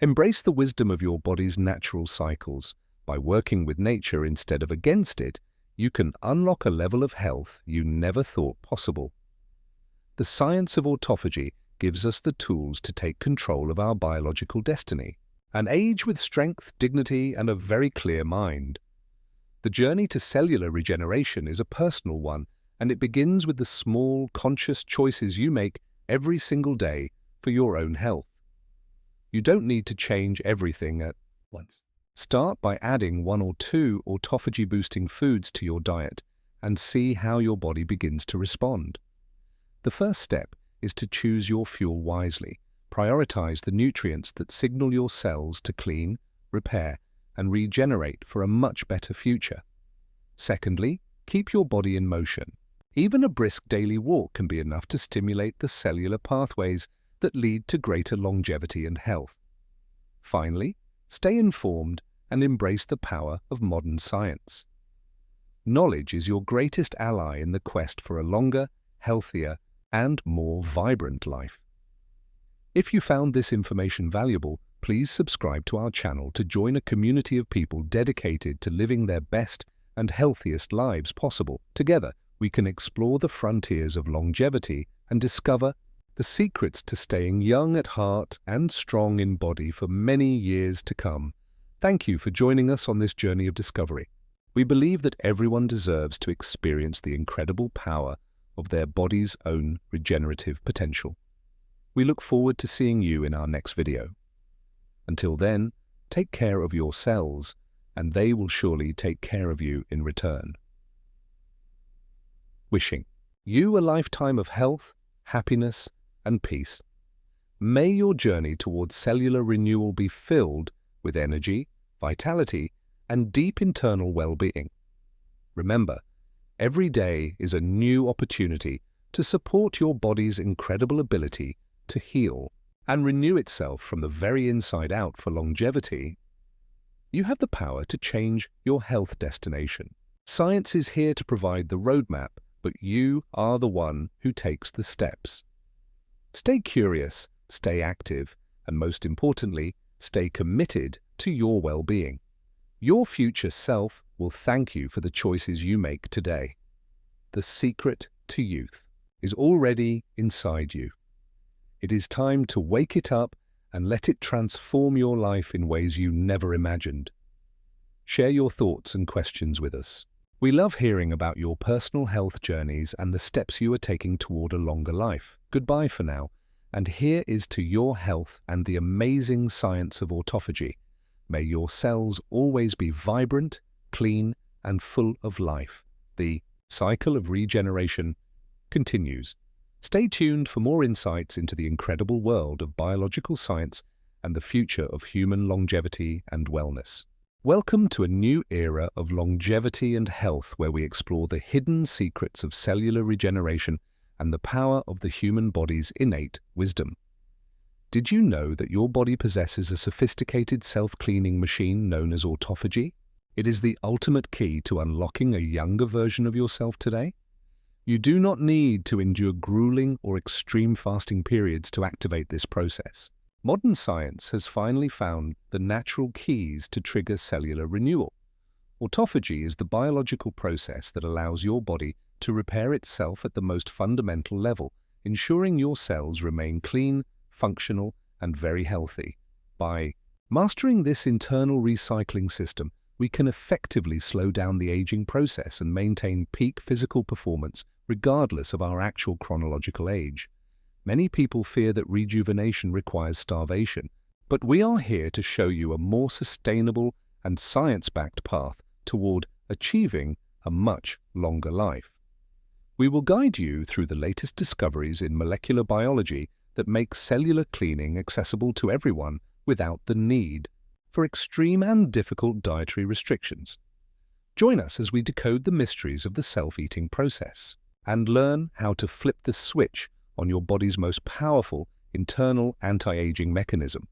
Embrace the wisdom of your body's natural cycles. By working with nature instead of against it, you can unlock a level of health you never thought possible. The science of autophagy gives us the tools to take control of our biological destiny and age with strength, dignity, and a very clear mind. The journey to cellular regeneration is a personal one, and it begins with the small, conscious choices you make every single day for your own health. You don't need to change everything at once. Start by adding 1 or 2 autophagy-boosting foods to your diet and see how your body begins to respond. The first step is to choose your fuel wisely. Prioritize the nutrients that signal your cells to clean, repair, and regenerate for a much better future. Secondly, keep your body in motion. Even a brisk daily walk can be enough to stimulate the cellular pathways that lead to greater longevity and health. Finally, stay informed and embrace the power of modern science. Knowledge is your greatest ally in the quest for a longer, healthier, and more vibrant life. If you found this information valuable, please subscribe to our channel to join a community of people dedicated to living their best and healthiest lives possible. Together, we can explore the frontiers of longevity and discover the secrets to staying young at heart and strong in body for many years to come. Thank you for joining us on this journey of discovery. We believe that everyone deserves to experience the incredible power of their body's own regenerative potential. We look forward to seeing you in our next video. Until then, take care of your cells, and they will surely take care of you in return. Wishing you a lifetime of health, happiness, and peace. May your journey towards cellular renewal be filled with energy, vitality, and deep internal well-being. Remember, every day is a new opportunity to support your body's incredible ability to heal and renew itself from the very inside out for longevity. You have the power to change your health destination. Science is here to provide the roadmap, but you are the one who takes the steps. Stay curious, stay active, and most importantly, stay committed to your well-being. Your future self will thank you for the choices you make today. The secret to youth is already inside you. It is time to wake it up and let it transform your life in ways you never imagined. Share your thoughts and questions with us. We love hearing about your personal health journeys and the steps you are taking toward a longer life. Goodbye for now, and here is to your health and the amazing science of autophagy. May your cells always be vibrant, clean, and full of life. The cycle of regeneration continues. Stay tuned for more insights into the incredible world of biological science and the future of human longevity and wellness. Welcome to a new era of longevity and health where we explore the hidden secrets of cellular regeneration and the power of the human body's innate wisdom. Did you know that your body possesses a sophisticated self-cleaning machine known as autophagy? It is the ultimate key to unlocking a younger version of yourself today. You do not need to endure grueling or extreme fasting periods to activate this process. Modern science has finally found the natural keys to trigger cellular renewal. Autophagy is the biological process that allows your body to repair itself at the most fundamental level, ensuring your cells remain clean, functional, and very healthy. By mastering this internal recycling system, we can effectively slow down the aging process and maintain peak physical performance regardless of our actual chronological age. Many people fear that rejuvenation requires starvation, but we are here to show you a more sustainable and science-backed path toward achieving a much longer life. We will guide you through the latest discoveries in molecular biology that make cellular cleaning accessible to everyone without the need for extreme and difficult dietary restrictions. Join us as we decode the mysteries of the self-eating process and learn how to flip the switch on your body's most powerful internal anti-aging mechanism.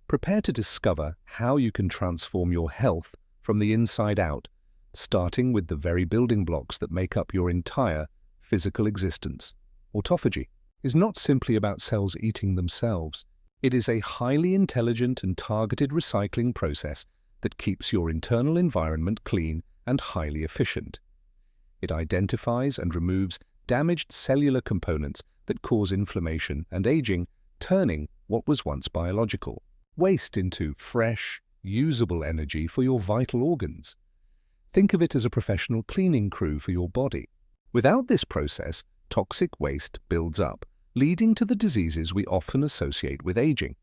Prepare to discover how you can transform your health from the inside out, starting with the very building blocks that make up your entire physical existence. Autophagy is not simply about cells eating themselves. It is a highly intelligent and targeted recycling process that keeps your internal environment clean and highly efficient. It identifies and removes damaged cellular components that cause inflammation and aging, turning what was once biological waste into fresh, usable energy for your vital organs. Think of it as a professional cleaning crew for your body. Without this process, toxic waste builds up, leading to the diseases we often associate with aging.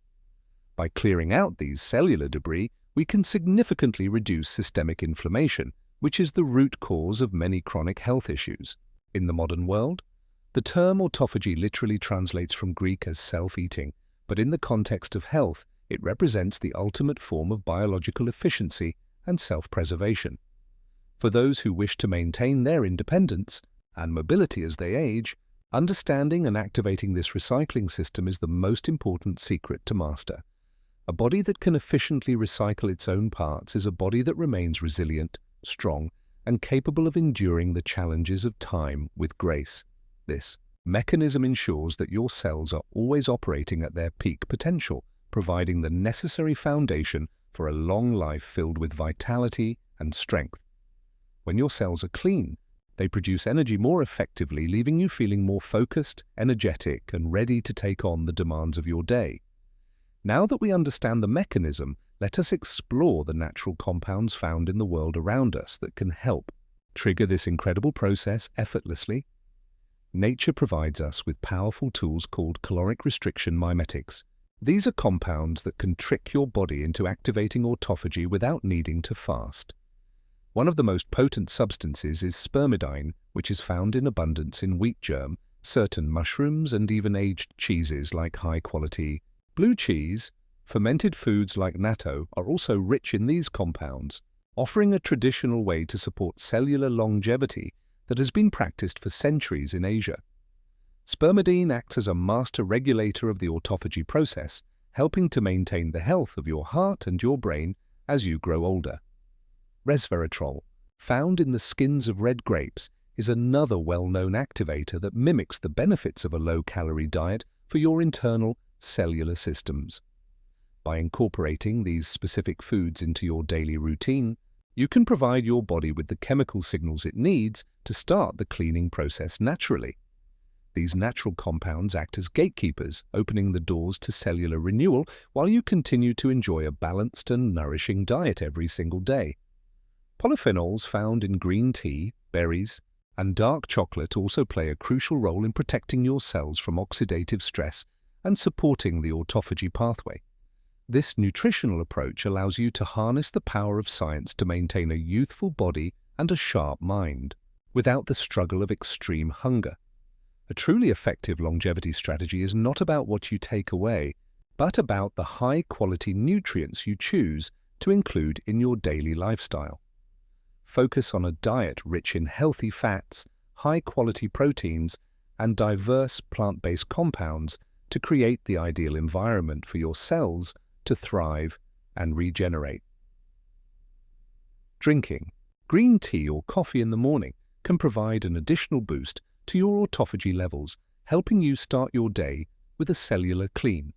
By clearing out these cellular debris, we can significantly reduce systemic inflammation, which is the root cause of many chronic health issues. In the modern world, the term autophagy literally translates from Greek as self-eating, but in the context of health, it represents the ultimate form of biological efficiency and self-preservation. For those who wish to maintain their independence and mobility as they age, understanding and activating this recycling system is the most important secret to master. A body that can efficiently recycle its own parts is a body that remains resilient, strong, and capable of enduring the challenges of time with grace. This mechanism ensures that your cells are always operating at their peak potential, providing the necessary foundation for a long life filled with vitality and strength. When your cells are clean, they produce energy more effectively, leaving you feeling more focused, energetic, and ready to take on the demands of your day. Now that we understand the mechanism, let us explore the natural compounds found in the world around us that can help trigger this incredible process effortlessly. Nature provides us with powerful tools called caloric restriction mimetics. These are compounds that can trick your body into activating autophagy without needing to fast. One of the most potent substances is spermidine, which is found in abundance in wheat germ, certain mushrooms, and even aged cheeses like high-quality blue cheese. Fermented foods like natto are also rich in these compounds, offering a traditional way to support cellular longevity that has been practiced for centuries in Asia. Spermidine acts as a master regulator of the autophagy process, helping to maintain the health of your heart and your brain as you grow older. Resveratrol, found in the skins of red grapes, is another well-known activator that mimics the benefits of a low-calorie diet for your internal cellular systems. By incorporating these specific foods into your daily routine, you can provide your body with the chemical signals it needs to start the cleaning process naturally. These natural compounds act as gatekeepers, opening the doors to cellular renewal while you continue to enjoy a balanced and nourishing diet every single day. Polyphenols found in green tea, berries, and dark chocolate also play a crucial role in protecting your cells from oxidative stress and supporting the autophagy pathway. This nutritional approach allows you to harness the power of science to maintain a youthful body and a sharp mind, without the struggle of extreme hunger. A truly effective longevity strategy is not about what you take away, but about the high-quality nutrients you choose to include in your daily lifestyle. Focus on a diet rich in healthy fats, high-quality proteins, and diverse plant-based compounds to create the ideal environment for your cells to thrive and regenerate. Drinking green tea or coffee in the morning can provide an additional boost to your autophagy levels, helping you start your day with a cellular clean.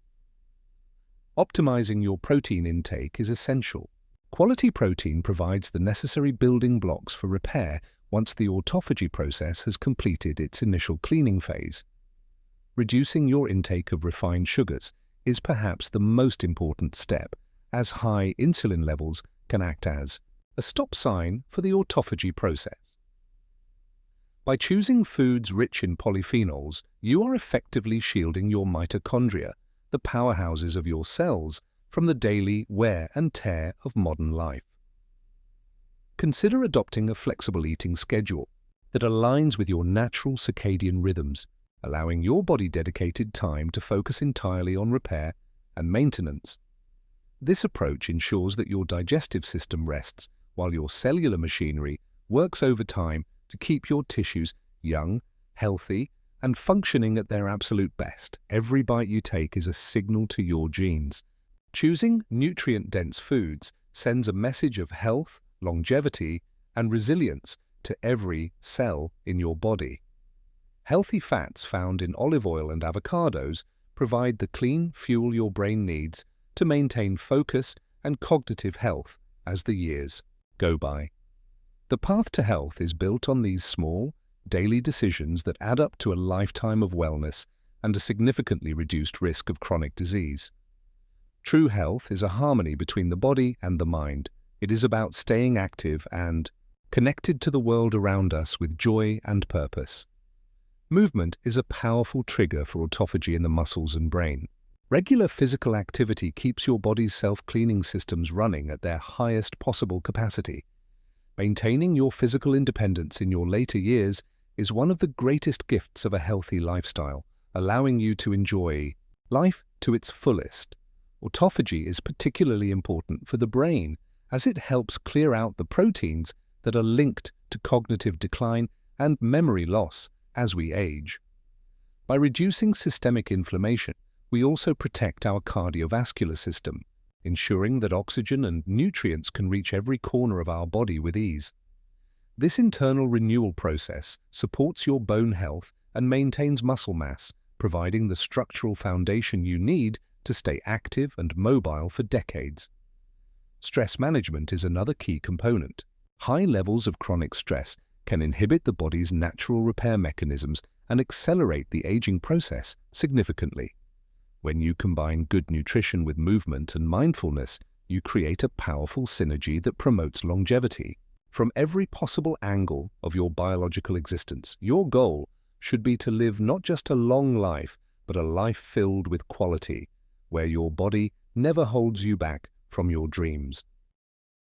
Optimizing your protein intake is essential. Quality protein provides the necessary building blocks for repair once the autophagy process has completed its initial cleaning phase. Reducing your intake of refined sugars is perhaps the most important step, as high insulin levels can act as a stop sign for the autophagy process. By choosing foods rich in polyphenols, you are effectively shielding your mitochondria, the powerhouses of your cells, from the daily wear and tear of modern life. Consider adopting a flexible eating schedule that aligns with your natural circadian rhythms, allowing your body dedicated time to focus entirely on repair and maintenance. This approach ensures that your digestive system rests while your cellular machinery works overtime to keep your tissues young, healthy, and functioning at their absolute best. Every bite you take is a signal to your genes. Choosing nutrient-dense foods sends a message of health, longevity, and resilience to every cell in your body. Healthy fats found in olive oil and avocados provide the clean fuel your brain needs to maintain focus and cognitive health as the years go by. The path to health is built on these small, daily decisions that add up to a lifetime of wellness and a significantly reduced risk of chronic disease. True health is a harmony between the body and the mind. It is about staying active and connected to the world around us with joy and purpose. Movement is a powerful trigger for autophagy in the muscles and brain. Regular physical activity keeps your body's self-cleaning systems running at their highest possible capacity. Maintaining your physical independence in your later years is one of the greatest gifts of a healthy lifestyle, allowing you to enjoy life to its fullest. Autophagy is particularly important for the brain, as it helps clear out the proteins that are linked to cognitive decline and memory loss as we age. By reducing systemic inflammation, we also protect our cardiovascular system, ensuring that oxygen and nutrients can reach every corner of our body with ease. This internal renewal process supports your bone health and maintains muscle mass, providing the structural foundation you need to stay active and mobile for decades. Stress management is another key component. High levels of chronic stress can inhibit the body's natural repair mechanisms and accelerate the aging process significantly. When you combine good nutrition with movement and mindfulness, you create a powerful synergy that promotes longevity. From every possible angle of your biological existence, your goal should be to live not just a long life, but a life filled with quality, where your body never holds you back from your dreams.